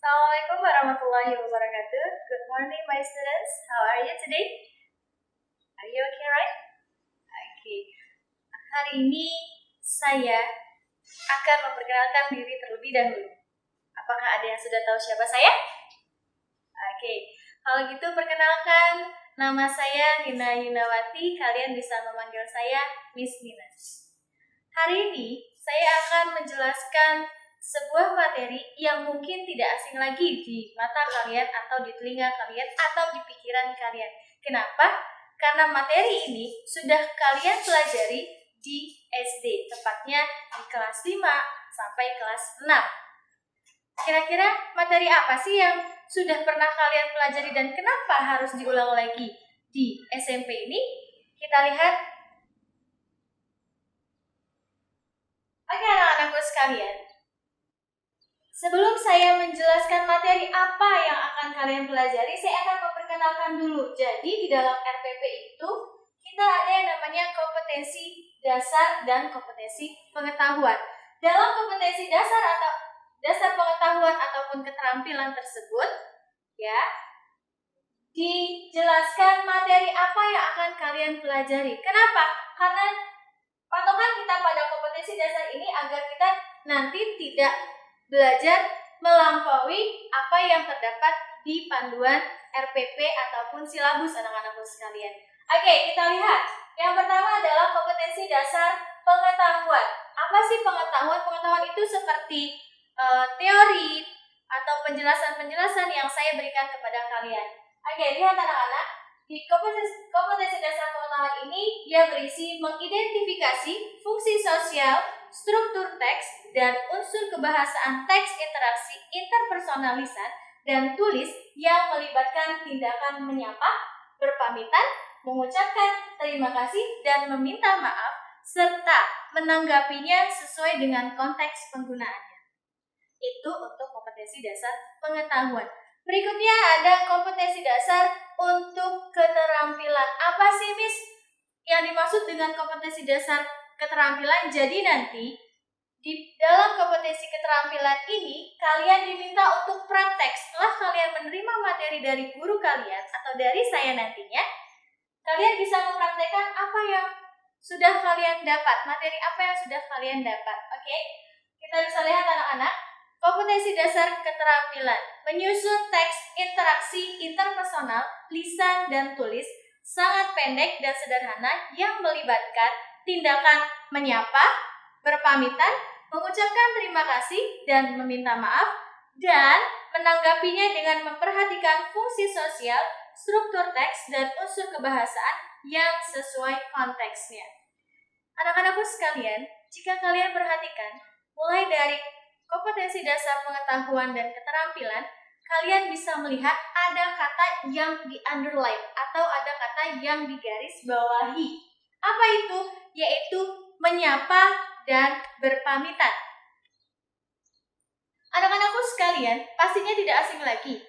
Assalamualaikum warahmatullahi wabarakatuh. Good morning, my students. How are you today? Are you okay, right? Okay. Hari ini saya akan memperkenalkan diri terlebih dahulu. Apakah ada yang sudah tahu siapa saya? Oke. Kalau gitu perkenalkan, nama saya Nina Yunawati. Kalian bisa memanggil saya Miss Nina. Hari ini saya akan menjelaskan sebuah materi yang mungkin tidak asing lagi di mata kalian atau di telinga kalian atau di pikiran kalian. Kenapa? Karena materi ini sudah kalian pelajari di SD, tepatnya di kelas 5 sampai kelas 6. Kira-kira materi apa sih yang sudah pernah kalian pelajari dan kenapa harus diulang lagi di SMP ini? Kita lihat. Oke, anak-anakku sekalian. Sebelum saya menjelaskan materi apa yang akan kalian pelajari, saya akan memperkenalkan dulu. Jadi di dalam RPP itu kita ada yang namanya kompetensi dasar dan kompetensi pengetahuan. Dalam kompetensi dasar atau dasar pengetahuan ataupun keterampilan tersebut, ya, dijelaskan materi apa yang akan kalian pelajari. Kenapa? Karena patokan kita pada kompetensi dasar ini agar kita nanti tidak belajar melampaui apa yang terdapat di panduan RPP ataupun silabus anak-anakku sekalian. Oke, kita lihat. Yang pertama adalah kompetensi dasar pengetahuan. Apa sih pengetahuan? Pengetahuan itu seperti teori atau penjelasan-penjelasan yang saya berikan kepada kalian. Oke, lihat anak-anak. Di kompetensi dasar pengetahuan ini, dia berisi mengidentifikasi fungsi sosial, struktur teks, dan unsur kebahasaan teks interaksi interpersonalisan dan tulis yang melibatkan tindakan menyapa, berpamitan, mengucapkan terima kasih, dan meminta maaf, serta menanggapinya sesuai dengan konteks penggunaannya. Itu untuk kompetensi dasar pengetahuan. Berikutnya ada kompetensi dasar untuk keterampilan. Apa sih, Miss, yang dimaksud dengan kompetensi dasar keterampilan? Jadi nanti di dalam kompetensi keterampilan ini kalian diminta untuk praktek. Setelah kalian menerima materi dari guru kalian atau dari saya nantinya, kalian bisa mempraktekkan apa yang sudah kalian dapat, materi apa yang sudah kalian dapat. Oke? Kita bisa lihat anak-anak. Kompetensi dasar keterampilan, menyusun teks interaksi interpersonal, lisan dan tulis, sangat pendek dan sederhana yang melibatkan tindakan menyapa, berpamitan, mengucapkan terima kasih dan meminta maaf, dan menanggapinya dengan memperhatikan fungsi sosial, struktur teks, dan unsur kebahasaan yang sesuai konteksnya. Anak-anakku sekalian, jika kalian perhatikan, mulai dari kompetensi dasar pengetahuan dan keterampilan, kalian bisa melihat ada kata yang di-underline atau ada kata yang digarisbawahi. Apa itu? Yaitu menyapa dan berpamitan. Anak-anakku sekalian, pastinya tidak asing lagi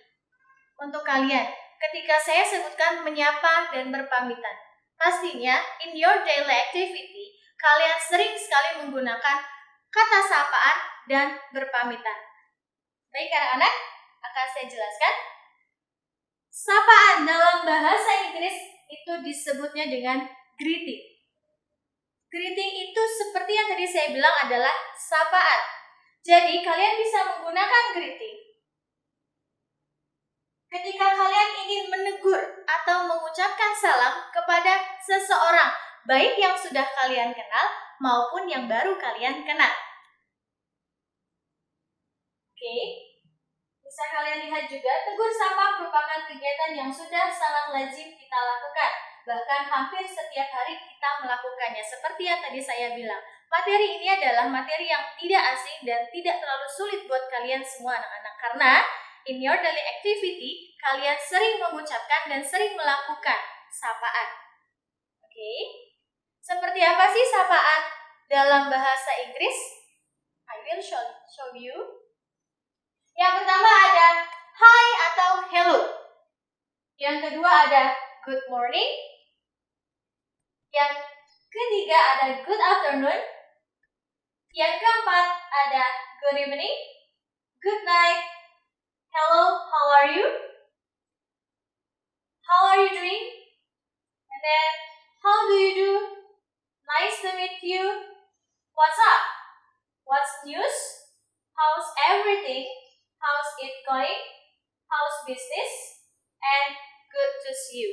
untuk kalian ketika saya sebutkan menyapa dan berpamitan. Pastinya, in your daily activity, kalian sering sekali menggunakan kata sapaan dan berpamitan. Baik anak-anak, akan saya jelaskan. Sapaan dalam bahasa Inggris itu disebutnya dengan greeting. Greeting itu seperti yang tadi saya bilang adalah sapaan. Jadi kalian bisa menggunakan greeting ketika kalian ingin menegur atau mengucapkan salam kepada seseorang, baik yang sudah kalian kenal maupun yang baru kalian kenal. Oke, bisa kalian lihat juga, tegur sapa merupakan kegiatan yang sudah sangat lazim kita lakukan. Bahkan hampir setiap hari kita melakukannya. Seperti yang tadi saya bilang, materi ini adalah materi yang tidak asing dan tidak terlalu sulit buat kalian semua anak-anak. Karena in your daily activity, kalian sering mengucapkan dan sering melakukan sapaan. Oke, seperti apa sih sapaan dalam bahasa Inggris? I will show you. Yang pertama ada hi atau hello. Yang kedua ada good morning. Yang ketiga ada good afternoon. Yang keempat ada good evening, good night, hello, how are you? How are you doing? And then, how do you do? Nice to meet you. What's up? What's news? How's everything? How's it going? How's business? And good to see you.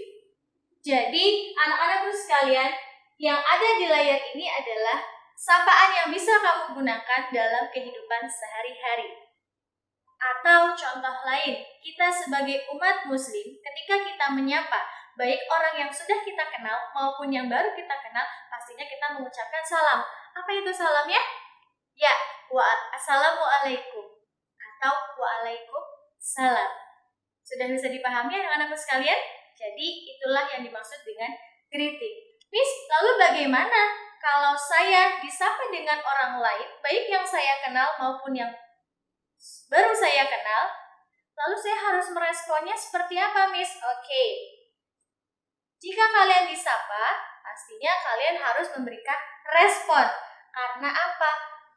Jadi, anak-anakku sekalian, yang ada di layar ini adalah sapaan yang bisa kamu gunakan dalam kehidupan sehari-hari. Atau contoh lain, kita sebagai umat muslim, ketika kita menyapa baik orang yang sudah kita kenal maupun yang baru kita kenal, pastinya kita mengucapkan salam. Apa itu salamnya? Ya, assalamualaikum atau waalaikumsalam. Sudah bisa dipahami anak-anakku sekalian? Jadi itulah yang dimaksud dengan greeting. Miss, lalu bagaimana kalau saya disapa dengan orang lain, baik yang saya kenal maupun yang baru saya kenal, lalu saya harus meresponnya seperti apa, Miss? Oke. Jika kalian disapa, pastinya kalian harus memberikan respon. Karena apa?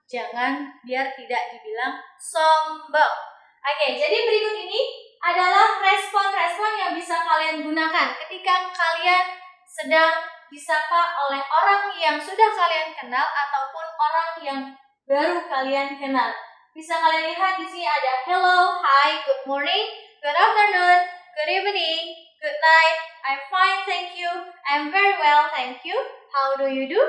Jangan biar tidak dibilang sombong. Oke, jadi berikut ini adalah respon-respon yang bisa kalian gunakan ketika kalian sedang disapa oleh orang yang sudah kalian kenal ataupun orang yang baru kalian kenal. Bisa kalian lihat di sini ada hello, hi, good morning, good afternoon, good evening, good night, I'm fine, thank you, I'm very well, thank you, how do you do?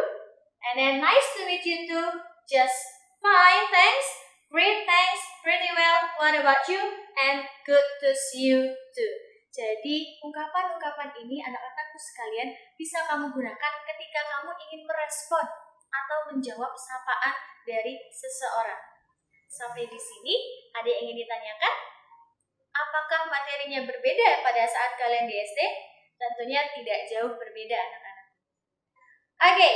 And then nice to meet you too, just fine, thanks, great, thanks, pretty well, what about you? And good to see you too. Jadi ungkapan-ungkapan ini anak-anakku sekalian bisa kamu gunakan ketika kamu ingin merespon atau menjawab sapaan dari seseorang. Sampai di sini, ada yang ingin ditanyakan? Apakah materinya berbeda pada saat kalian di SD? Tentunya tidak jauh berbeda, anak-anak. Oke,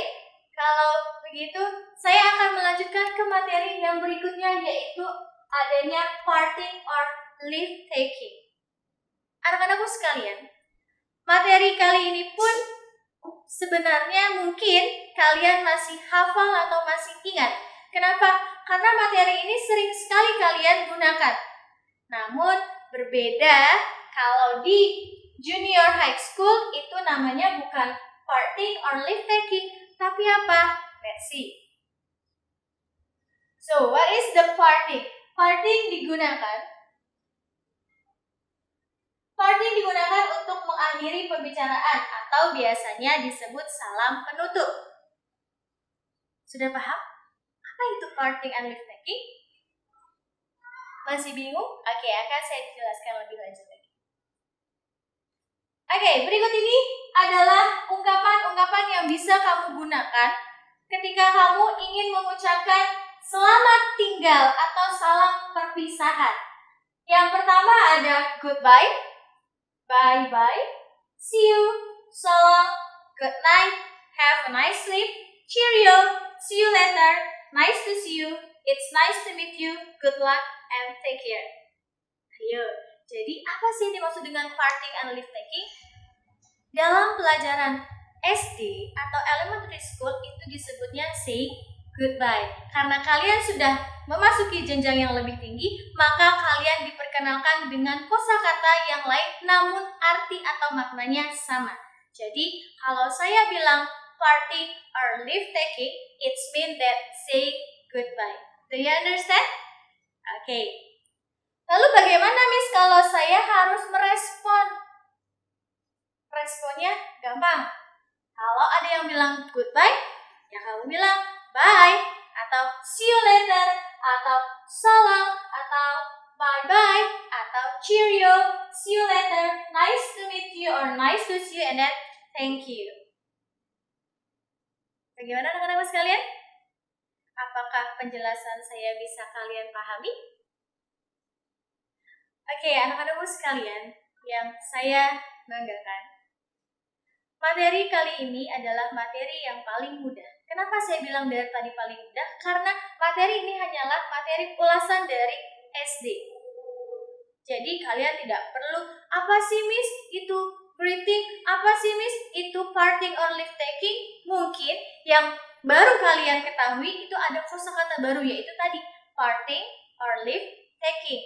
kalau begitu, saya akan melanjutkan ke materi yang berikutnya, yaitu adanya parting or leave taking. Anak-anakku sekalian, materi kali ini pun sebenarnya mungkin kalian masih hafal atau masih ingat. Kenapa? Karena materi ini sering sekali kalian gunakan. Namun berbeda kalau di junior high school itu namanya bukan parting or leave taking, tapi apa? Let's see. So, what is the parting? Parting digunakan untuk mengakhiri pembicaraan atau biasanya disebut salam penutup. Sudah paham? Apa itu parting and leave taking? Masih bingung? Oke, akan saya jelaskan lebih lanjut lagi. Oke, berikut ini adalah ungkapan-ungkapan yang bisa kamu gunakan ketika kamu ingin mengucapkan selamat tinggal atau salam perpisahan. Yang pertama ada goodbye, bye-bye, see you, so long, good night, have a nice sleep, cheerio, see you later, nice to see you, it's nice to meet you, good luck, and take care. Ayo, jadi apa sih yang dimaksud dengan parting and leave taking? Dalam pelajaran SD atau elementary school itu disebutnya say goodbye. Karena kalian sudah memasuki jenjang yang lebih tinggi, maka kalian diperkenalkan dengan kosakata yang lain namun arti atau maknanya sama. Jadi, kalau saya bilang parting or leave taking, it's mean that say goodbye. Do you understand? Oke. Lalu bagaimana Miss kalau saya harus merespon? Responnya gampang. Kalau ada yang bilang goodbye, ya kamu bilang bye, atau see you later, atau salam, atau bye-bye, atau cheerio, see you later, nice to meet you, or nice to see you, and then thank you. Bagaimana anak-anak sekalian? Apakah penjelasan saya bisa kalian pahami? Oke, anak-anakku sekalian yang saya banggakan, materi kali ini adalah materi yang paling mudah. Kenapa saya bilang dari tadi paling mudah? Karena materi ini hanyalah materi ulasan dari SD. Jadi kalian tidak perlu, apa sih Miss itu greeting, apa sih Miss itu parting or leave taking? Mungkin yang baru kalian ketahui itu ada kosakata baru, yaitu tadi parting or leave taking.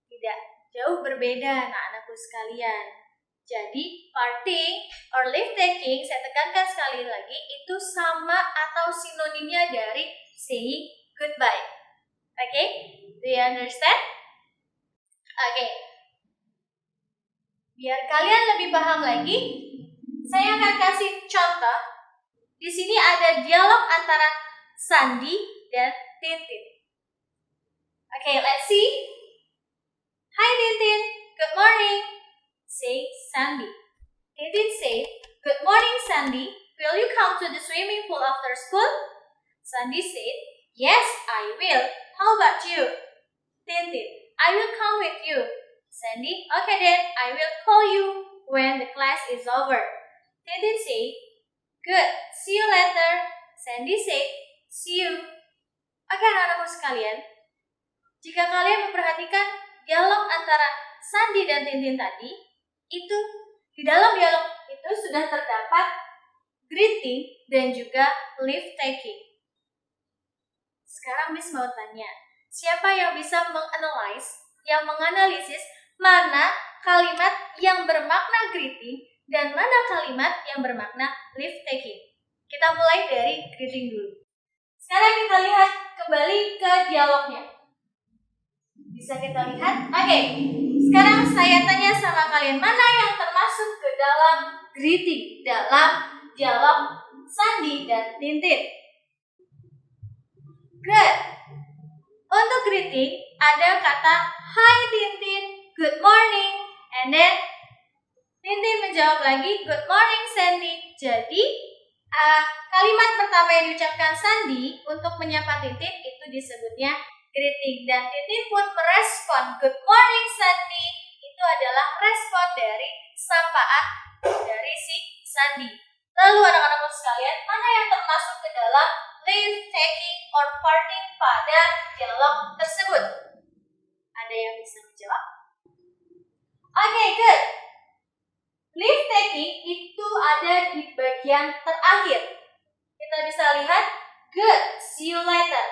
Di tidak jauh berbeda anak-anakku sekalian. Jadi parting or leave taking, saya tekankan sekali lagi, itu sama atau sinonimnya dari saying goodbye. Oke? Do you understand? Oke. Biar kalian lebih paham lagi, saya akan kasih contoh. Di sini ada dialog antara Sandy dan Tintin. Oke, let's see. Hi Tintin, good morning, say Sandy. Tintin said, good morning Sandy, will you come to the swimming pool after school? Sandy said, yes, I will. How about you? Tintin, I will come with you. Sandy, okay then, I will call you when the class is over. Tintin said, good, see you later. Sandy said, see you. Oke anak-anakku sekalian, jika kalian memperhatikan dialog antara Sandy dan Tintin tadi, itu di dalam dialog itu sudah terdapat greeting dan juga leave taking. Sekarang Miss mau tanya, siapa yang bisa menganalisis mana kalimat yang bermakna greeting dan mana kalimat yang bermakna leave taking? Kita mulai dari greeting dulu. Sekarang kita lihat kembali ke dialognya. Bisa kita lihat? Oke. Sekarang saya tanya sama kalian, mana yang termasuk ke dalam greeting dalam dialog Sandy dan Tintin? Good. Untuk greeting ada kata hi Tintin, good morning, and then Tintin menjawab lagi good morning Sandy. Jadi kalimat pertama yang diucapkan Sandy untuk menyapa Tintin itu disebutnya greeting, dan Tintin pun merespon good morning Sandy. Itu adalah respon dari sapaan dari si Sandy. Lalu anak-anakku sekalian, mana yang termasuk ke dalam leave taking or parting pada dialog tersebut? Ada yang bisa menjawab? Oke, good. Leave taking itu ada di bagian terakhir. Kita bisa lihat good, see you later.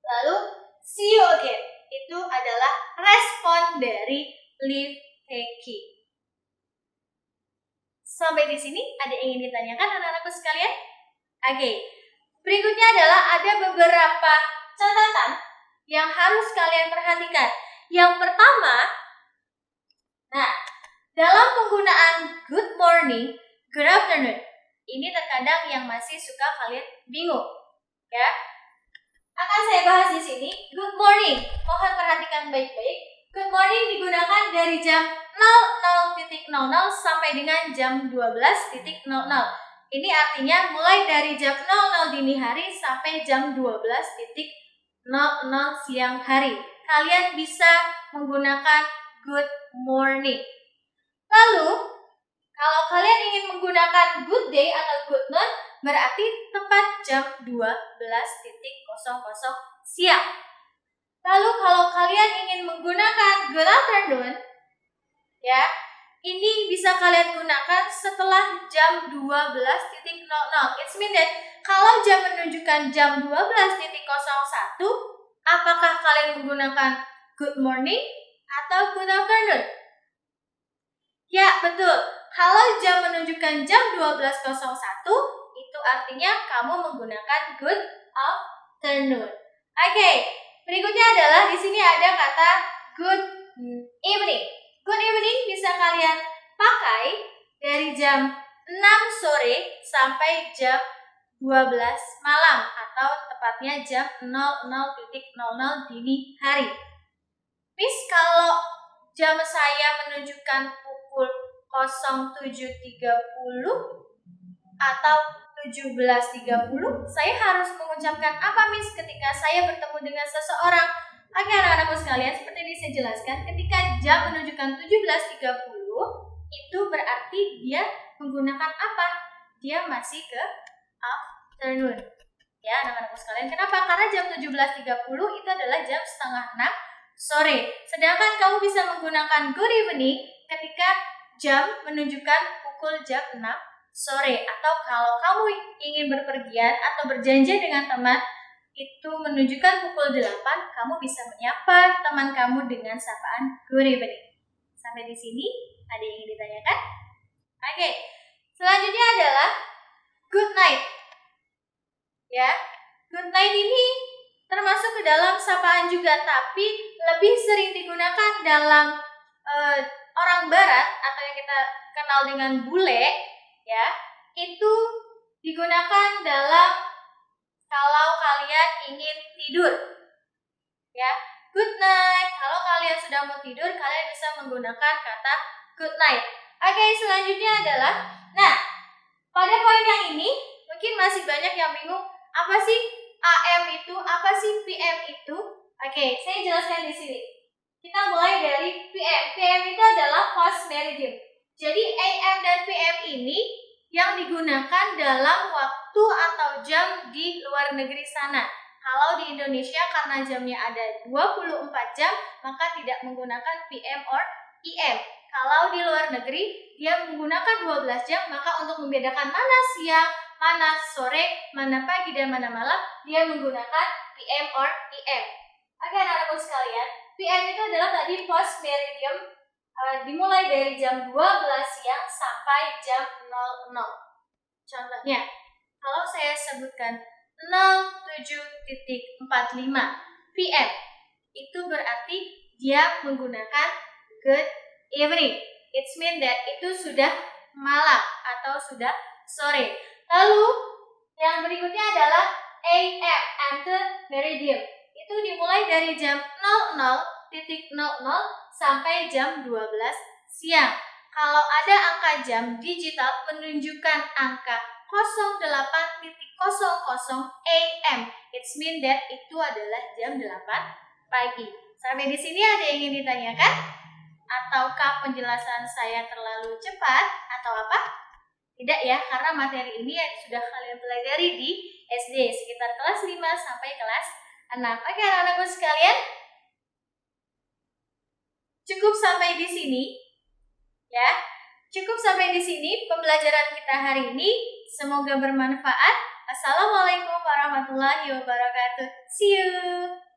Lalu see you again. Itu adalah respon dari leave taking. Sampai di sini ada yang ingin ditanyakan anak-anakku sekalian? Oke. Berikutnya adalah ada beberapa catatan yang harus kalian perhatikan. Yang pertama, dalam penggunaan good morning, good afternoon, ini terkadang yang masih suka kalian bingung, ya. Akan saya bahas di sini. Good morning, mohon perhatikan baik-baik. Good morning digunakan dari jam 00.00 sampai dengan jam 12.00. Ini artinya mulai dari jam 00 dini hari sampai jam 12.00 siang hari. Kalian bisa menggunakan good morning. Lalu, kalau kalian ingin menggunakan good day atau good noon, berarti tepat jam 12.00 siang. Lalu kalau kalian ingin menggunakan good afternoon, ya, ini bisa kalian gunakan setelah jam 12.00. It means that kalau jam menunjukkan jam 12.01, apakah kalian menggunakan good morning atau good afternoon? Ya, betul. Kalau jam menunjukkan jam 12.01, itu artinya kamu menggunakan good afternoon. Oke, berikutnya adalah di sini ada kata good evening. Good evening bisa kalian pakai dari jam 6 sore sampai jam 12 malam atau tepatnya jam 00.00 dini hari. Miss, kalau jam saya menunjukkan pukul 07.30 atau 17.30, saya harus mengucapkan apa Miss ketika saya bertemu dengan seseorang? Oke anak-anakku sekalian, seperti ini saya jelaskan, ketika jam menunjukkan 17.30, itu berarti dia menggunakan apa? Dia masih ke afternoon. Ya anak-anakku sekalian, kenapa? Karena jam 17.30 itu adalah jam 5:30 sore. Sedangkan kamu bisa menggunakan good evening ketika jam menunjukkan pukul jam 6 sore. Atau kalau kamu ingin berpergian atau berjanji dengan teman itu menunjukkan pukul 8, kamu bisa menyapa teman kamu dengan sapaan good evening. Sampai di sini, ada yang ingin ditanyakan? Oke, selanjutnya adalah good night. Ya, good night ini termasuk ke dalam sapaan juga, tapi lebih sering digunakan dalam orang barat atau yang kita kenal dengan bule, ya. Itu digunakan dalam kalau kalian ingin tidur. Ya, good night. Kalau kalian sudah mau tidur, kalian bisa menggunakan kata good night. Oke, selanjutnya adalah, nah, pada poin yang ini mungkin masih banyak yang bingung, apa sih AM itu, apa sih PM itu? Oke, saya jelaskan di sini. Kita mulai dari PM. PM itu adalah post meridian. Jadi AM dan PM ini yang digunakan dalam waktu atau jam di luar negeri sana. Kalau di Indonesia karena jamnya ada 24 jam, maka tidak menggunakan PM or EM. Kalau di luar negeri, dia menggunakan 12 jam, maka untuk membedakan mana siang, mana sore, mana pagi, dan mana malam, dia menggunakan PM or EM. Oke, anak-anakku sekalian, PM itu adalah tadi post meridian, dimulai dari jam 12 siang sampai jam 00. Contohnya, kalau saya sebutkan 07.45 PM, itu berarti dia menggunakan good evening. It means that itu sudah malam atau sudah sore. Lalu yang berikutnya adalah AM, ante meridian. Itu dimulai dari jam 00.00 sampai jam 12 siang. Kalau ada angka jam digital menunjukkan angka 08.00 AM. It means that itu adalah jam 8 pagi. Sampai di sini ada yang ingin ditanyakan? Ataukah penjelasan saya terlalu cepat atau apa? Tidak ya, karena materi ini sudah kalian pelajari di SD sekitar kelas 5 sampai kelas 6. Oke, anak-anakku sekalian, cukup sampai di sini. Ya, cukup sampai di sini pembelajaran kita hari ini. Semoga bermanfaat. Assalamualaikum warahmatullahi wabarakatuh. See you.